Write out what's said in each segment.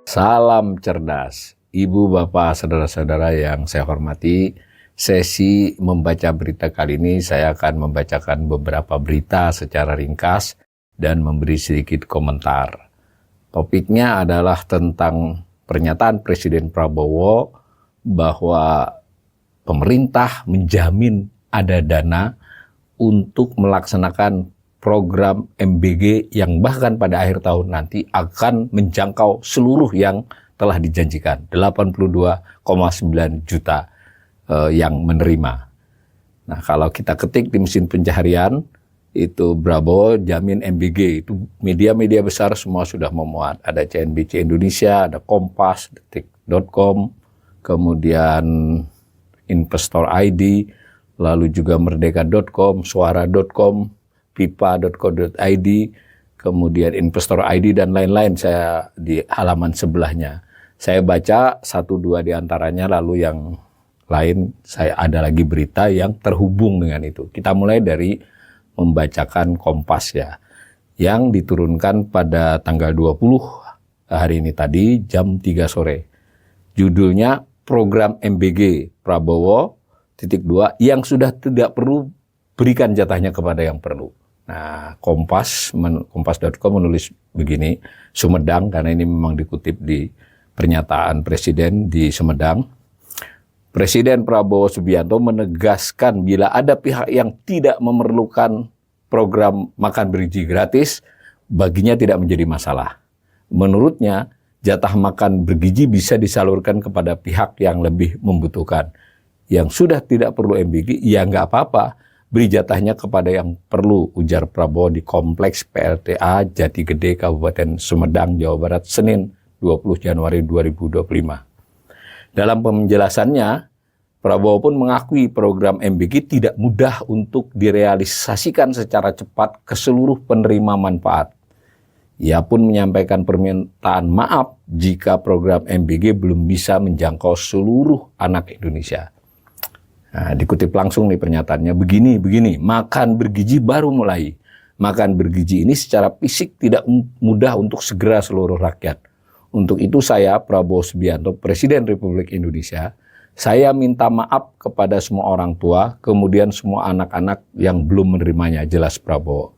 Salam cerdas, Ibu, Bapak, Saudara-saudara yang saya hormati. Sesi membaca berita kali ini saya akan membacakan beberapa berita secara ringkas dan memberi sedikit komentar. Topiknya adalah tentang pernyataan Presiden Prabowo bahwa pemerintah menjamin ada dana untuk melaksanakan program MBG yang bahkan pada akhir tahun nanti akan menjangkau seluruh yang telah dijanjikan, 82,9 juta yang menerima. Nah, kalau kita ketik di mesin pencaharian, itu Prabowo jamin MBG, itu media-media besar semua sudah memuat. Ada CNBC Indonesia, ada Kompas, detik.com, kemudian Investor ID, lalu juga merdeka.com, suara.com, pipa.co.id, kemudian Investor ID dan lain-lain saya di halaman sebelahnya. Saya baca 1-2 di antaranya, lalu yang lain saya ada lagi berita yang terhubung dengan itu. Kita mulai dari membacakan Kompas ya, yang diturunkan pada tanggal 20 hari ini tadi jam 3 sore. Judulnya Program MBG Prabowo (2) yang sudah tidak perlu berikan jatahnya kepada yang perlu. Nah, Kompas.com menulis begini, Sumedang, karena ini memang dikutip di pernyataan Presiden di Sumedang. Presiden Prabowo Subianto menegaskan bila ada pihak yang tidak memerlukan program makan bergizi gratis, baginya tidak menjadi masalah. Menurutnya, jatah makan bergizi bisa disalurkan kepada pihak yang lebih membutuhkan. Yang sudah tidak perlu MBG, ya nggak apa-apa, beri jatahnya kepada yang perlu, ujar Prabowo di Kompleks PLTA Jati Gede, Kabupaten Sumedang, Jawa Barat, Senin 20 Januari 2025. Dalam penjelasannya, Prabowo pun mengakui program MBG tidak mudah untuk direalisasikan secara cepat ke seluruh penerima manfaat. Ia pun menyampaikan permintaan maaf jika program MBG belum bisa menjangkau seluruh anak Indonesia. Nah, dikutip langsung nih pernyataannya, begini, makan bergizi baru mulai. Makan bergizi ini secara fisik tidak mudah untuk segera seluruh rakyat. Untuk itu saya, Prabowo Subianto, Presiden Republik Indonesia, saya minta maaf kepada semua orang tua, kemudian semua anak-anak yang belum menerimanya, jelas Prabowo.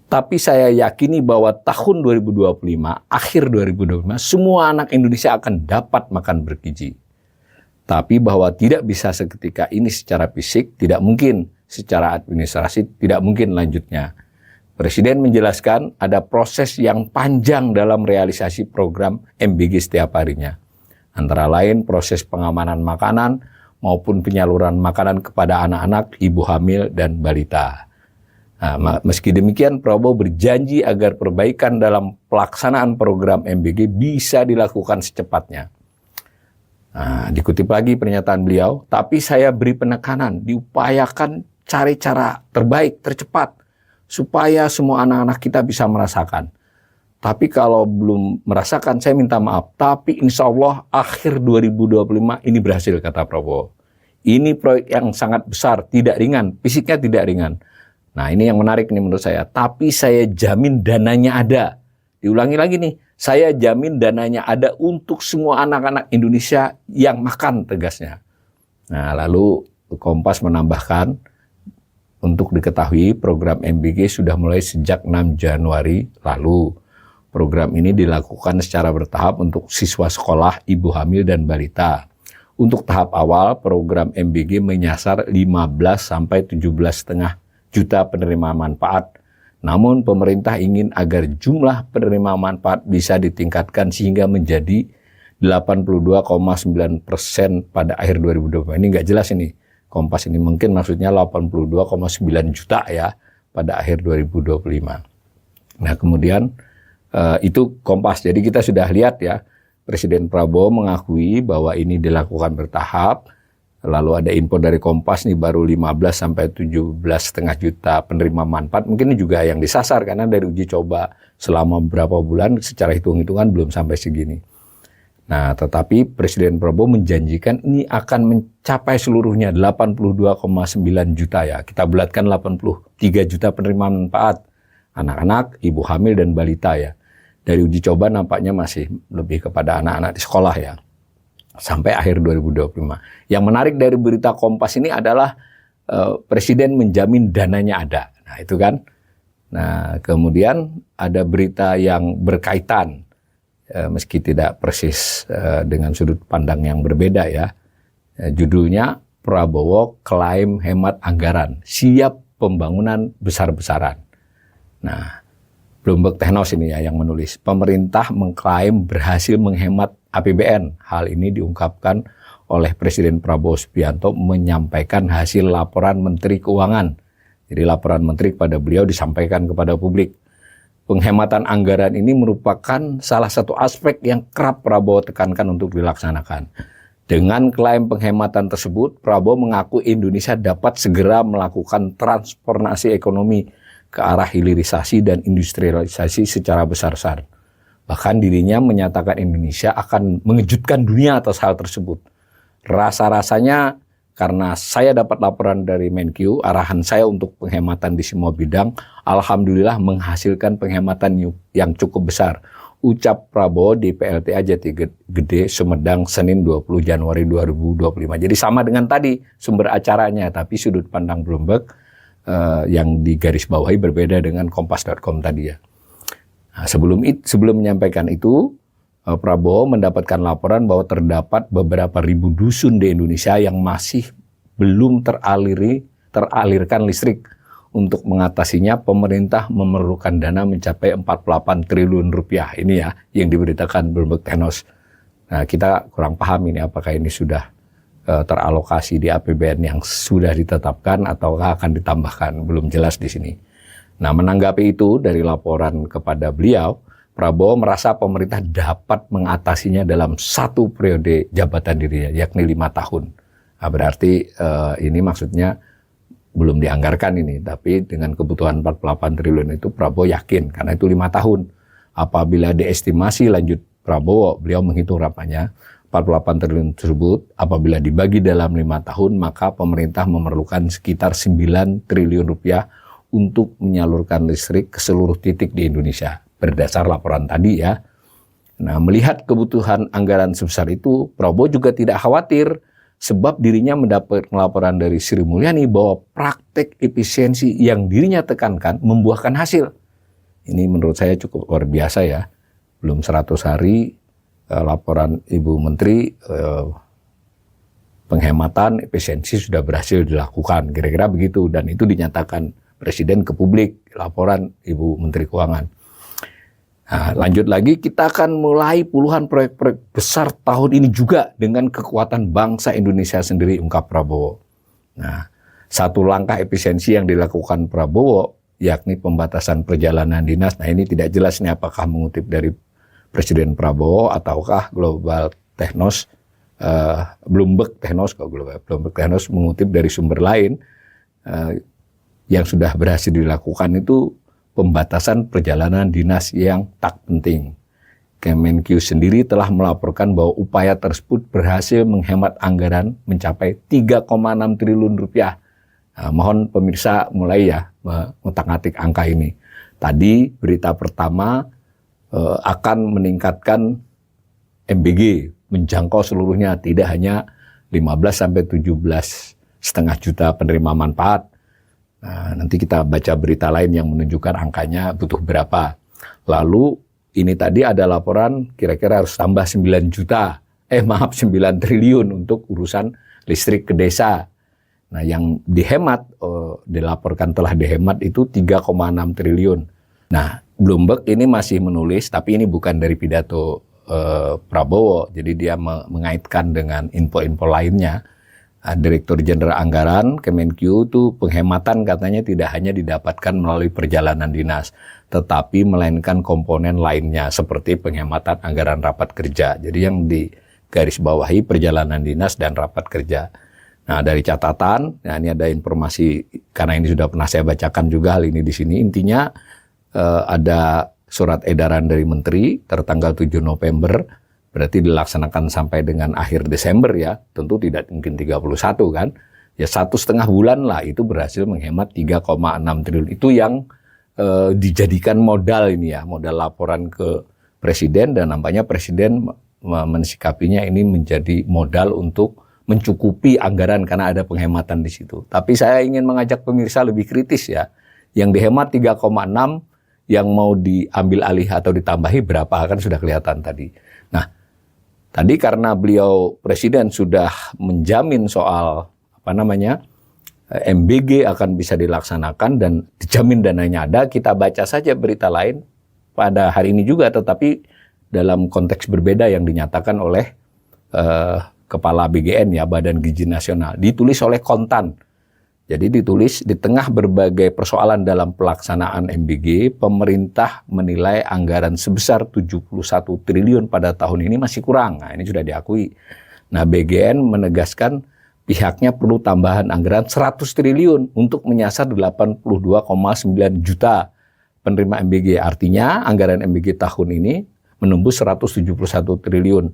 Tapi saya yakini bahwa tahun 2025, akhir 2025, semua anak Indonesia akan dapat makan bergizi. Tapi bahwa tidak bisa seketika ini secara fisik, tidak mungkin secara administrasi, tidak mungkin lanjutnya. Presiden menjelaskan ada proses yang panjang dalam realisasi program MBG setiap harinya. Antara lain proses pengamanan makanan maupun penyaluran makanan kepada anak-anak, ibu hamil, dan balita. Nah, meski demikian, Prabowo berjanji agar perbaikan dalam pelaksanaan program MBG bisa dilakukan secepatnya. Nah, dikutip lagi pernyataan beliau, tapi saya beri penekanan, diupayakan cari cara terbaik, tercepat, supaya semua anak-anak kita bisa merasakan. Tapi kalau belum merasakan, saya minta maaf. Tapi insya Allah akhir 2025 ini berhasil, kata Prabowo. Ini proyek yang sangat besar, tidak ringan, fisiknya tidak ringan. Nah, ini yang menarik nih menurut saya. Tapi saya jamin dananya ada. Diulangi lagi nih, saya jamin dananya ada untuk semua anak-anak Indonesia yang makan, tegasnya. Nah, lalu Kompas menambahkan, untuk diketahui program MBG sudah mulai sejak 6 Januari lalu. Program ini dilakukan secara bertahap untuk siswa sekolah, ibu hamil, dan balita. Untuk tahap awal, program MBG menyasar 15-17,5 juta penerima manfaat. Namun pemerintah ingin agar jumlah penerima manfaat bisa ditingkatkan sehingga menjadi 82,9% pada akhir 2020. Ini nggak jelas ini. Kompas ini mungkin maksudnya 82,9 juta ya pada akhir 2025. Nah, kemudian itu Kompas. Jadi kita sudah lihat ya, Presiden Prabowo mengakui bahwa ini dilakukan bertahap. Lalu ada info dari Kompas nih baru 15-17,5 juta penerima manfaat. Mungkin ini juga yang disasar karena dari uji coba selama beberapa bulan secara hitung-hitungan belum sampai segini. Nah, tetapi Presiden Prabowo menjanjikan ini akan mencapai seluruhnya 82,9 juta ya. Kita bulatkan 83 juta penerima manfaat. Anak-anak, ibu hamil, dan balita ya. Dari uji coba nampaknya masih lebih kepada anak-anak di sekolah ya. Sampai akhir 2025. Yang menarik dari berita Kompas ini adalah Presiden menjamin dananya ada. Nah itu kan. Nah kemudian ada berita yang berkaitan. Meski tidak persis dengan sudut pandang yang berbeda ya. Judulnya Prabowo klaim hemat anggaran. Siap pembangunan besar-besaran. Nah, Bloomberg Technos ini ya yang menulis. Pemerintah mengklaim berhasil menghemat APBN. Hal ini diungkapkan oleh Presiden Prabowo Subianto menyampaikan hasil laporan Menteri Keuangan. Jadi laporan Menteri kepada beliau disampaikan kepada publik. Penghematan anggaran ini merupakan salah satu aspek yang kerap Prabowo tekankan untuk dilaksanakan. Dengan klaim penghematan tersebut, Prabowo mengaku Indonesia dapat segera melakukan transformasi ekonomi ke arah hilirisasi dan industrialisasi secara besar-besaran. Bahkan dirinya menyatakan Indonesia akan mengejutkan dunia atas hal tersebut. Rasa-rasanya karena saya dapat laporan dari Menkyu, arahan saya untuk penghematan di semua bidang, alhamdulillah menghasilkan penghematan yang cukup besar. Ucap Prabowo di PLTA Jatigede, Sumedang, Senin 20 Januari 2025. Jadi sama dengan tadi sumber acaranya, tapi sudut pandang Bloomberg yang digarisbawahi berbeda dengan kompas.com tadi ya. Nah, sebelum menyampaikan itu, Prabowo mendapatkan laporan bahwa terdapat beberapa ribu dusun di Indonesia yang masih belum teralirkan listrik. Untuk mengatasinya, pemerintah memerlukan dana mencapai 48 triliun rupiah. Ini ya yang diberitakan Bloomberg Technos. Nah, kita kurang paham ini apakah ini sudah teralokasi di APBN yang sudah ditetapkan ataukah akan ditambahkan, belum jelas di sini. Nah, menanggapi itu dari laporan kepada beliau, Prabowo merasa pemerintah dapat mengatasinya dalam satu periode jabatan dirinya, yakni 5 tahun. Nah, berarti ini maksudnya belum dianggarkan ini, tapi dengan kebutuhan 48 triliun itu Prabowo yakin, karena itu 5 tahun. Apabila diestimasi lanjut Prabowo, beliau menghitung rapanya, 48 triliun tersebut apabila dibagi dalam 5 tahun, maka pemerintah memerlukan sekitar 9 triliun rupiah untuk menyalurkan listrik ke seluruh titik di Indonesia. Berdasar laporan tadi ya. Nah, melihat kebutuhan anggaran sebesar itu, Prabowo juga tidak khawatir sebab dirinya mendapat laporan dari Sri Mulyani bahwa praktek efisiensi yang dirinya tekankan membuahkan hasil. Ini menurut saya cukup luar biasa ya. Belum 100 hari laporan Ibu Menteri penghematan efisiensi sudah berhasil dilakukan, kira-kira begitu, dan itu dinyatakan Presiden ke publik, laporan Ibu Menteri Keuangan. Nah, lanjut lagi, kita akan mulai puluhan proyek-proyek besar tahun ini juga dengan kekuatan bangsa Indonesia sendiri, ungkap Prabowo. Nah, satu langkah efisiensi yang dilakukan Prabowo yakni pembatasan perjalanan dinas. Nah, ini tidak jelas nih apakah mengutip dari Presiden Prabowo ataukah Global Technos, Bloomberg Technos, Bloomberg Technos mengutip dari sumber lain yang sudah berhasil dilakukan itu pembatasan perjalanan dinas yang tak penting. Kemenkyu sendiri telah melaporkan bahwa upaya tersebut berhasil menghemat anggaran mencapai 3,6 triliun rupiah. Nah, mohon pemirsa mulai ya mengutak-atik angka ini. Tadi berita pertama akan meningkatkan MBG menjangkau seluruhnya, tidak hanya 15-17,5 juta penerima manfaat. Nah, nanti kita baca berita lain yang menunjukkan angkanya butuh berapa. Lalu ini tadi ada laporan kira-kira harus tambah 9 triliun untuk urusan listrik ke desa. Nah, yang dihemat, dilaporkan telah dihemat itu 3,6 triliun. Nah, Bloomberg ini masih menulis, tapi ini bukan dari pidato Prabowo, jadi dia mengaitkan dengan info-info lainnya. Direktur Jenderal Anggaran Kemenkyu itu penghematan katanya tidak hanya didapatkan melalui perjalanan dinas, tetapi melainkan komponen lainnya seperti penghematan anggaran rapat kerja. Jadi yang digarisbawahi perjalanan dinas dan rapat kerja. Nah, dari catatan, nah ini ada informasi karena ini sudah pernah saya bacakan juga hal ini di sini. Intinya ada surat edaran dari Menteri tertanggal 7 November berarti dilaksanakan sampai dengan akhir Desember ya, tentu tidak mungkin 31 kan. Ya 1,5 bulan lah itu berhasil menghemat 3,6 triliun. Itu yang dijadikan modal ini ya, modal laporan ke Presiden, dan nampaknya Presiden mensikapinya ini menjadi modal untuk mencukupi anggaran karena ada penghematan di situ. Tapi saya ingin mengajak pemirsa lebih kritis ya. Yang dihemat 3,6, yang mau diambil alih atau ditambahi berapa kan sudah kelihatan tadi. Nah, tadi karena beliau Presiden sudah menjamin soal MBG akan bisa dilaksanakan dan dijamin dananya ada, kita baca saja berita lain pada hari ini juga, tetapi dalam konteks berbeda yang dinyatakan oleh Kepala BGN ya, Badan Gizi Nasional, ditulis oleh Kontan. Jadi ditulis, di tengah berbagai persoalan dalam pelaksanaan MBG, pemerintah menilai anggaran sebesar 71 triliun pada tahun ini masih kurang. Nah, ini sudah diakui. Nah, BGN menegaskan pihaknya perlu tambahan anggaran 100 triliun untuk menyasar 82,9 juta penerima MBG. Artinya anggaran MBG tahun ini menembus 171 triliun.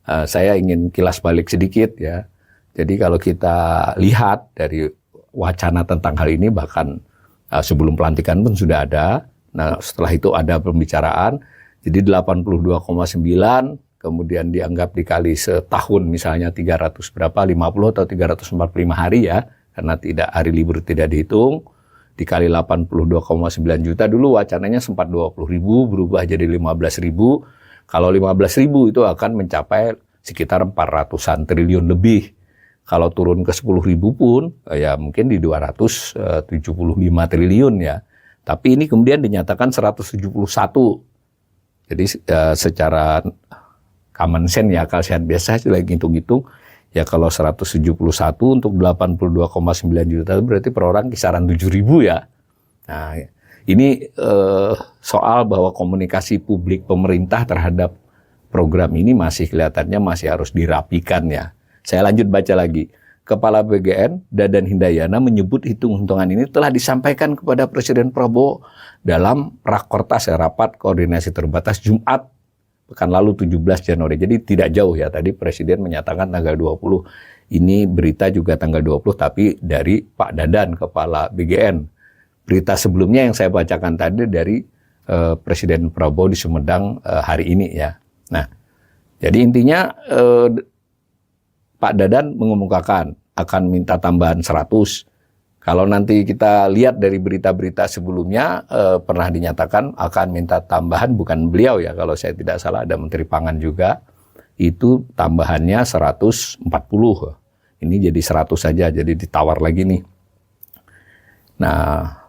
Saya ingin kilas balik sedikit ya. Jadi kalau kita lihat dari wacana tentang hal ini, bahkan sebelum pelantikan pun sudah ada. Nah, setelah itu ada pembicaraan. Jadi 82,9, kemudian dianggap dikali setahun misalnya 300 berapa, 50 atau 345 hari ya. Karena tidak, hari libur tidak dihitung. Dikali 82,9 juta, dulu wacananya sempat 20.000, berubah jadi 15.000. Kalau 15.000 itu akan mencapai sekitar 400-an triliun lebih. Kalau turun ke 10.000 pun, ya mungkin di 275 triliun ya. Tapi ini kemudian dinyatakan 171. Jadi secara common sense ya, akal sehat biasa, lagi hitung-hitung, ya kalau 171 untuk 82,9 juta berarti per orang kisaran 7.000 ya. Nah, ini soal bahwa komunikasi publik pemerintah terhadap program ini masih kelihatannya masih harus dirapikan ya. Saya lanjut baca lagi. Kepala BGN, Dadan Hindayana, menyebut hitung-hitungan ini telah disampaikan kepada Presiden Prabowo dalam Rakortas, rapat koordinasi terbatas Jumat pekan lalu 17 Januari. Jadi tidak jauh ya, tadi Presiden menyatakan tanggal 20. Ini berita juga tanggal 20 tapi dari Pak Dadan, Kepala BGN. Berita sebelumnya yang saya bacakan tadi dari Presiden Prabowo di Sumedang hari ini ya. Nah, jadi intinya Pak Dadan mengemukakan akan minta tambahan 100. Kalau nanti kita lihat dari berita-berita sebelumnya pernah dinyatakan akan minta tambahan, bukan beliau ya, kalau saya tidak salah ada Menteri Pangan juga, itu tambahannya 140. Ini jadi 100 saja, jadi ditawar lagi nih. Nah,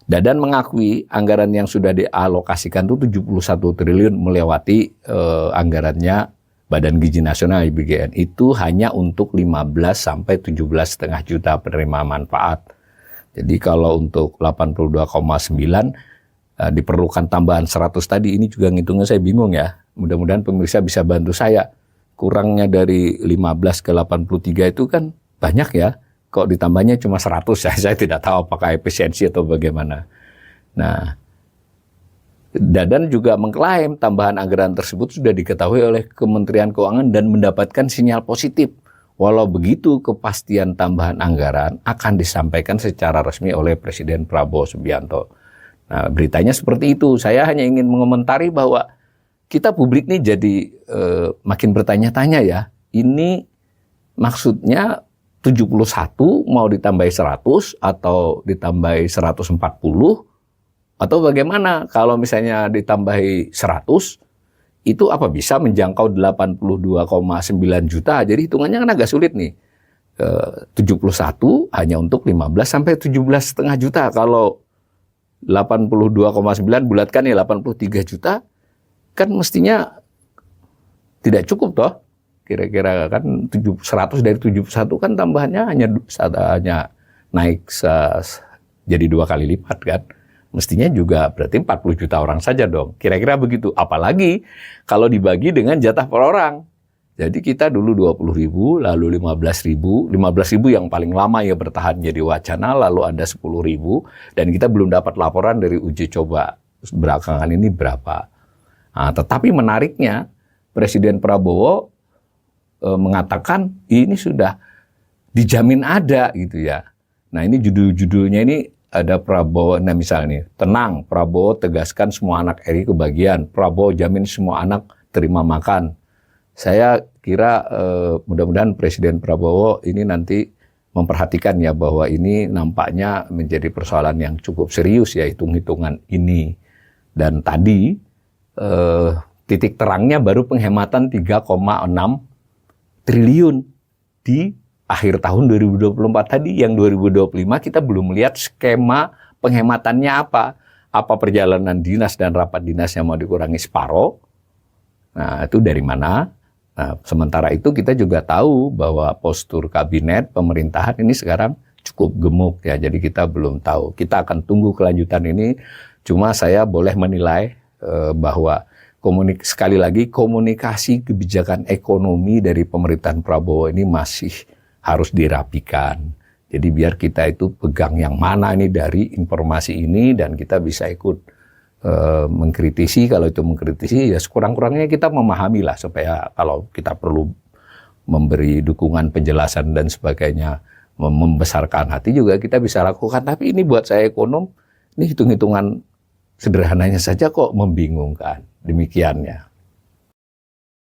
Dadan mengakui anggaran yang sudah dialokasikan itu 71 triliun melewati anggarannya Badan Gizi Nasional BGN. Itu hanya untuk 15 sampai 17,5 juta penerima manfaat. Jadi kalau untuk 82,9 diperlukan tambahan 100 tadi, ini juga ngitungnya saya bingung ya. Mudah-mudahan pemirsa bisa bantu saya. Kurangnya dari 15 ke 83 itu kan banyak ya. Kok ditambahnya cuma 100 ya, saya tidak tahu apakah efisiensi atau bagaimana. Nah, Dadan juga mengklaim tambahan anggaran tersebut sudah diketahui oleh Kementerian Keuangan dan mendapatkan sinyal positif. Walau begitu, kepastian tambahan anggaran akan disampaikan secara resmi oleh Presiden Prabowo Subianto. Nah, beritanya seperti itu. Saya hanya ingin mengomentari bahwa kita publik nih jadi makin bertanya-tanya ya. Ini maksudnya 71 mau ditambahi 100 atau ditambahi 140 atau bagaimana? Kalau misalnya ditambahi 100 itu apa bisa menjangkau 82,9 juta? Jadi hitungannya kan agak sulit nih. 71 hanya untuk 15 sampai 17,5 juta. Kalau 82,9 bulatkan ya 83 juta, kan mestinya tidak cukup toh. Kira-kira kan 100 dari 71 kan tambahannya hanya naik jadi 2 kali lipat kan. Mestinya juga berarti 40 juta orang saja dong. Kira-kira begitu. Apalagi kalau dibagi dengan jatah per orang. Jadi kita dulu 20.000, lalu 15.000. 15.000 yang paling lama ya bertahan jadi wacana, lalu ada 10.000. Dan kita belum dapat laporan dari uji coba belakangan ini berapa. Nah, tetapi menariknya, Presiden Prabowo mengatakan ini sudah dijamin ada gitu ya. Nah ini judul-judulnya ini ada Prabowo, nah misalnya tenang, Prabowo tegaskan semua anak RI kebagian, Prabowo jamin semua anak terima makan. Saya kira mudah-mudahan Presiden Prabowo ini nanti memperhatikan ya bahwa ini nampaknya menjadi persoalan yang cukup serius ya hitung-hitungan ini. Dan tadi titik terangnya baru penghematan 3,6 triliun di akhir tahun 2024 tadi. Yang 2025 kita belum lihat skema penghematannya apa. Apa perjalanan dinas dan rapat dinasnya mau dikurangi separuh. Nah itu dari mana? Nah, sementara itu kita juga tahu bahwa postur kabinet pemerintahan ini sekarang cukup gemuk ya. Jadi kita belum tahu. Kita akan tunggu kelanjutan ini. Cuma saya boleh menilai bahwa sekali lagi komunikasi kebijakan ekonomi dari pemerintahan Prabowo ini masih harus dirapikan. Jadi biar kita itu pegang yang mana ini dari informasi ini dan kita bisa ikut mengkritisi. Kalau itu mengkritisi ya sekurang-kurangnya kita memahami lah supaya kalau kita perlu memberi dukungan penjelasan dan sebagainya membesarkan hati juga kita bisa lakukan. Tapi ini buat saya ekonom ini hitung-hitungan sederhananya saja kok membingungkan. Demikian ya.